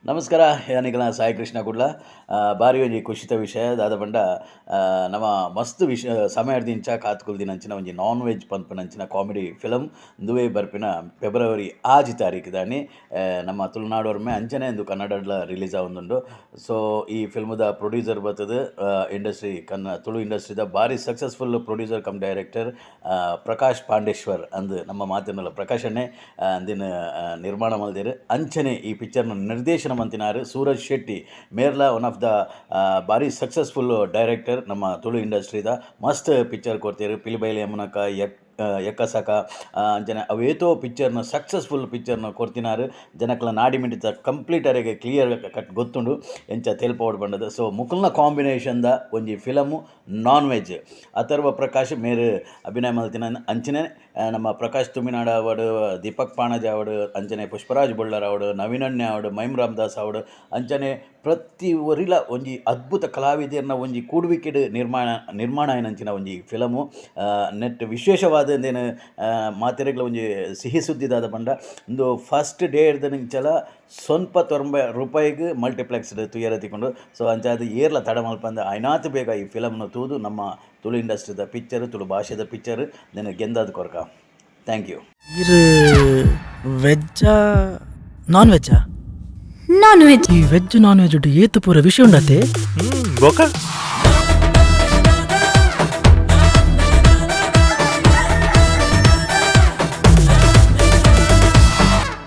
ನಮಸ್ಕಾರ ಯಾನಿಗಳ ಸಾಯಿ ಕೃಷ್ಣ ಕುಡ್ಲ ಬಾರಿ ಒಂಜಿ ಖುಷಿತ ವಿಷಯ ದಾದ ಪಂಡ ನಮ ಮಸ್ತ್ ಸಮಯ ದಿಂಚ ಕಾತ್ಕುಲ್ದಿನಂಚಿನ ಒಂಜಿ ನಾನ್ ವೆಜ್ ಪನ್ಪುನಂಚಿನ ಕಾಮಿಡಿ ಫಿಲಮ್ ದುವೆ ಬರ್ಪಿನ ಫೆಬ್ರವರಿ 6 ತಾರೀಕು ದಾನಿ ನಮ್ಮ ತುಳುನಾಡೋರ್ಮೆ ಅಂಚನೆ ಎಂದು ಕನ್ನಡಡ್ಲ ರಿಲೀಸ್ ಆವೊಂದುಂಡು. ಸೊ ಈ ಫಿಲ್ಮ್ದ ಪ್ರೊಡ್ಯೂಸರ್ ಬರ್ತದೆ ಇಂಡಸ್ಟ್ರಿ ತುಳು ಇಂಡಸ್ಟ್ರಿದ ಭಾರಿ successful producer come director Prakash Pandeshwar ಅಂದು ನಮ್ಮ ಮಾತಿನಲ್ಲ ಪ್ರಕಾಶನ್ನೇ ಅಂದಿನ ನಿರ್ಮಾಣ ಮಲ್ದೇರು. ಅಂಚನೆ ಈ ಪಿಕ್ಚರ್ನ ನಿರ್ದೇಶನ ಮಂತಿನಾರು ಸೂರಜ್ ಶೆಟ್ಟಿ ಮೇರ್ಲ ಒನ್ ಆಫ್ ದ ಭಾರಿ ಸಕ್ಸಸ್ಫುಲ್ ಡೈರೆಕ್ಟರ್ ನಮ್ಮ ತುಳು ಇಂಡಸ್ಟ್ರಿದ ಮಸ್ತ್ ಪಿಕ್ಚರ್ ಕೊಡ್ತೀರು. ಪಿಲಿಬೈಲಿ ಯಮುನಕ ಎಕ್ಕಸಕ ಅಂಚನೆ ಅವೇತೋ ಪಿಕ್ಚರ್ನ ಸಕ್ಸಸ್ಫುಲ್ ಪಿಕ್ಚರ್ನ ಕೊಡ್ತಿನಾರು. ಜನಕ್ಲ ನಾಡಿ ಮಿಡಿತ ಕಂಪ್ಲೀಟ್ ಅರೆಗೆ ಕ್ಲಿಯರ್ ಕಟ್ ಗೊತ್ತುಂಡು ಎಂಚ ತೆಲ್ಪೋಡು ಬಂಡದು. ಸೊ ಮುಕುಲ್ನ ಕಾಂಬಿನೇಷನ್ದ ಒಂಜಿ film non veg Atharva Prakash ಮೇರು ಅಭಿನಯ ಮಲ್ತಿನ ಅಂಚನೆ ನಮ್ಮ ಪ್ರಕಾಶ್ ತುಮಿನಾಡ ಅವಡು, ದೀಪಕ್ ಪಾಣಜ ಅವಡು, ಅಂಚನೆ ಪುಷ್ಪರಾಜ್ ಬೊಳ್ಳರ್ ಅವಡು, ನವೀನಣ್ಣ ಅವಡು, ಮೈಮ್ ರಾಮದಾಸ್ ಅವಡು ಅಂಚನೆ ಪ್ರತಿ ಒರಿಲ ಒಂಜಿ ಅದ್ಭುತ ಕಲಾವಿದರ್ನ ಒಂಜಿ ಕೂಡುವಿಕೆಡ್ ನಿರ್ಮಾಣ ಆಯ್ನಂಚಿನ ಒಂಜಿ ಫಿಲಮು ನೆಟ್ ವಿಶೇಷವಾದಂದೇನು ಮಾತೆರೆಗ್ಲ ಒಂಜಿ ಸಿಹಿ ಸುದ್ದಿದಾದ ಪಂಡ ಇಂದು ಫಸ್ಟ್ ಡೇ ಹಿಡ್ದನಿಂಚಲ ₹90 ಮಲ್ಟಿಪ್ಲೆಕ್ಸ್ಡ್ ತುಯರ ತಿಕೊಂಡು. ಸೊ ಅಂಚಾದ ಏರ್ಲ ತಡ ಮಲ್ಪಂದ ಐನಾತ್ ಬೇಗ ಈ ಫಿಲಮ್ನ ತೂದು ನಮ್ಮ ತುಳು ಇಂಡಸ್ಟ್ರಿದ ಪಿಕ್ಚರ್ ತುಳು ಭಾಷೆದ ಪಿಕ್ಚರ್ ನೆನ ಗೆಂದಾದ ಕೊರಕ. Thank you. ಇದು ವೆಜ್ಜಾ ನಾನ್ ವೆಜ್ಜಾ? Non veg. ಈ ವೆಜ್ ನಾನ್ ವೆಜ್ ಏತು ಪೂರ ವಿಷಯ ಉಂಡತೆ ಬೋಕ